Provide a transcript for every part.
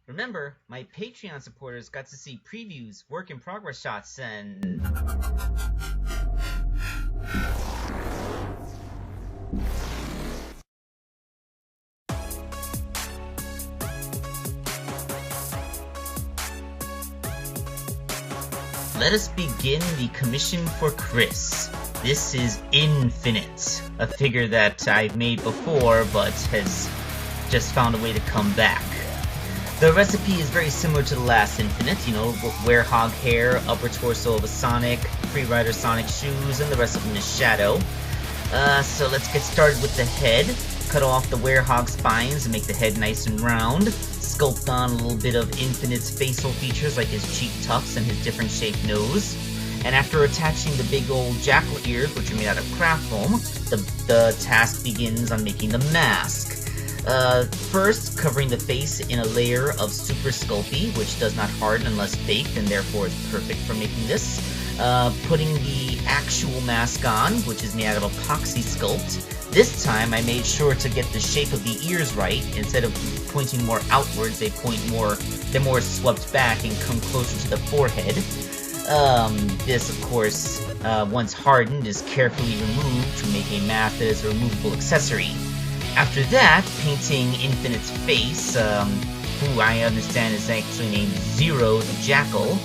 Remember, my Patreon supporters got to see previews, work in progress shots, and... Let us begin the commission for Chris. This is Infinite, a figure that I've made before, but has just found a way to come back. The recipe is very similar to the last Infinite, you know, werehog hair, upper torso of a Sonic, Free Rider Sonic shoes, and the rest of them is Shadow. So let's get started with the head. Cut off the werehog spines and make the head nice and round. Sculpt on a little bit of Infinite's facial features like his cheek tufts and his different shaped nose. And after attaching the big old jackal ears, which are made out of craft foam, the task begins on making the mask. First, covering the face in a layer of Super Sculpey, which does not harden unless baked, and therefore is perfect for making this. Putting the actual mask on, which is made out of epoxy sculpt. This time, I made sure to get the shape of the ears right. Instead of pointing more outwards, they're more swept back and come closer to the forehead. This, of course, once hardened, is carefully removed to make a mask that is a removable accessory. After that, painting Infinite's face, who I understand is actually named Zero the Jackal,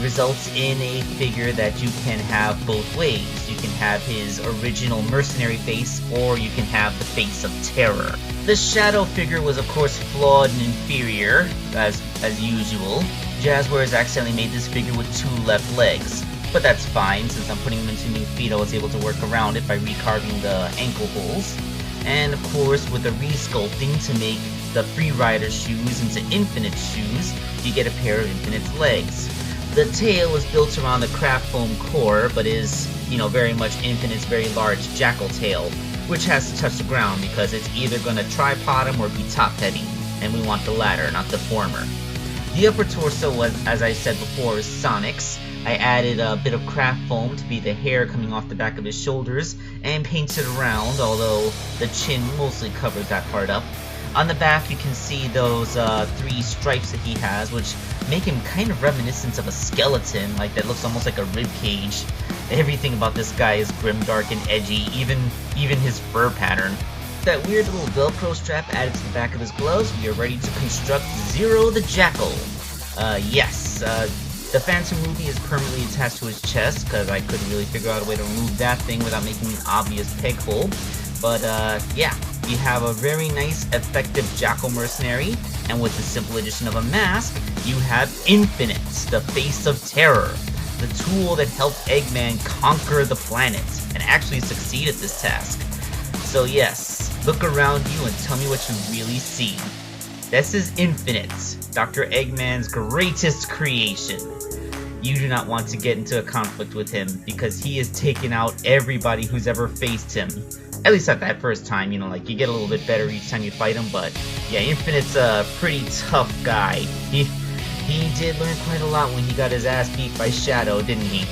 results in a figure that you can have both ways. You can have his original mercenary face, or you can have the face of terror. The Shadow figure was of course flawed and inferior, as usual. Jazzwares accidentally made this figure with 2 left legs. But that's fine, since I'm putting him into new feet I was able to work around it by recarving the ankle holes. And of course, with the resculpting to make the Free Rider shoes into Infinite shoes, you get a pair of Infinite's legs. The tail is built around the craft foam core, but is, you know, very much Infinite's very large jackal tail, which has to touch the ground because it's either going to tripod him or be top heavy, and we want the latter, not the former. The upper torso was, as I said before, is Sonic's. I added a bit of craft foam to be the hair coming off the back of his shoulders, and painted around, although the chin mostly covers that part up. On the back you can see those 3 stripes that he has, which make him kind of reminiscent of a skeleton, like that looks almost like a rib cage. Everything about this guy is grimdark and edgy, even his fur pattern. That weird little Velcro strap added to the back of his gloves, we are ready to construct Zero the Jackal. Yes, the Phantom Ruby is permanently attached to his chest, because I couldn't really figure out a way to remove that thing without making an obvious peg hole. But yeah, you have a very nice, effective Jackal Mercenary, and with the simple addition of a mask, you have Infinite, the face of terror, the tool that helped Eggman conquer the planet, and actually succeed at this task. So yes, look around you and tell me what you really see. This is Infinite, Dr. Eggman's greatest creation. You do not want to get into a conflict with him, because he has taken out everybody who's ever faced him. At least at that first time, you know, like, you get a little bit better each time you fight him, but yeah, Infinite's a pretty tough guy. He did learn quite a lot when he got his ass beat by Shadow, didn't he?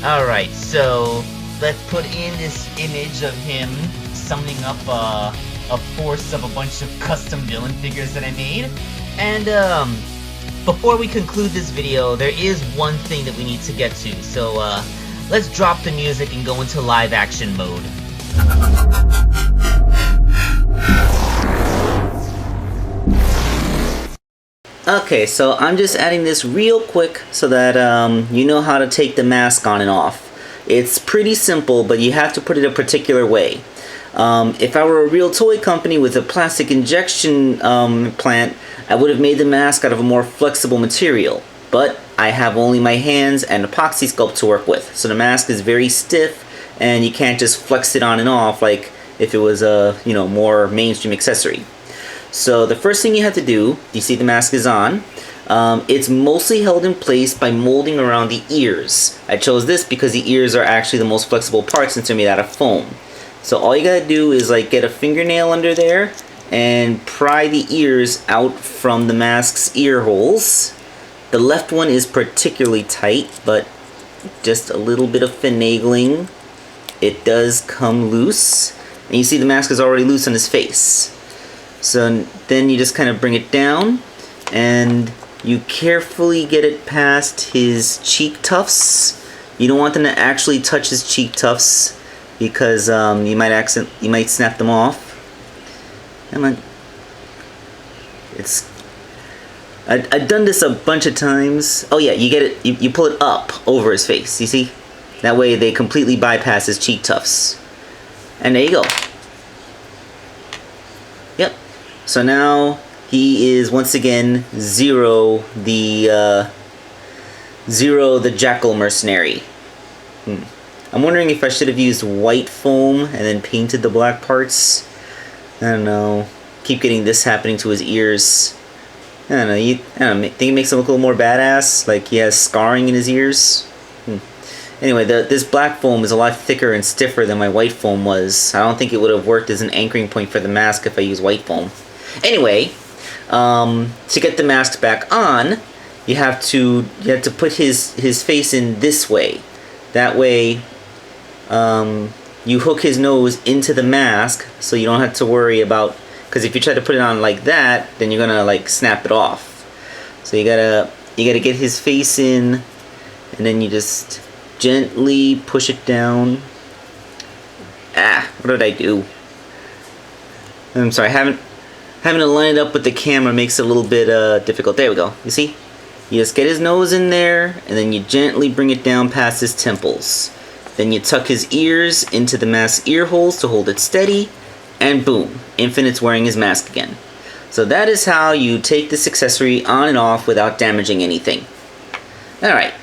Alright, so let's put in this image of him summoning up a force of a bunch of custom villain figures that I made. And before we conclude this video, there is one thing that we need to get to, so let's drop the music and go into live action mode. Okay, so I'm just adding this real quick so that you know how to take the mask on and off. It's pretty simple, but you have to put it a particular way. If I were a real toy company with a plastic injection plant, I would have made the mask out of a more flexible material. But I have only my hands and epoxy sculpt to work with, so the mask is very stiff, and you can't just flex it on and off like if it was a, you know, more mainstream accessory. So the first thing you have to do, you see the mask is on. It's mostly held in place by molding around the ears. I chose this because the ears are actually the most flexible part since they're made out of foam. So all you gotta do is like get a fingernail under there and pry the ears out from the mask's ear holes. The left one is particularly tight, but just a little bit of finagling, it does come loose. And you see the mask is already loose on his face. So then you just kind of bring it down, and you carefully get it past his cheek tufts. You don't want them to actually touch his cheek tufts, because you might snap them off. Come on. I've done this a bunch of times. Oh yeah, you get it. You pull it up over his face. You see? That way they completely bypass his cheek tufts. And there you go. Yep. So now he is once again Zero the Jackal Mercenary. I'm wondering if I should have used white foam and then painted the black parts. I don't know. Keep getting this happening to his ears. I don't know. Think it makes him look a little more badass, like he has scarring in his ears. Anyway, this black foam is a lot thicker and stiffer than my white foam was. I don't think it would have worked as an anchoring point for the mask if I used white foam. Anyway, to get the mask back on, you have to put his face in this way. That way, you hook his nose into the mask, so you don't have to worry about. Because if you try to put it on like that, then you're gonna like snap it off. So you gotta get his face in, and then you just gently push it down. What did I do? I'm sorry, having to line it up with the camera makes it a little bit difficult. There we go. You see? You just get his nose in there, and then you gently bring it down past his temples. Then you tuck his ears into the mask ear holes to hold it steady, and boom, Infinite's wearing his mask again. So that is how you take this accessory on and off without damaging anything. Alright,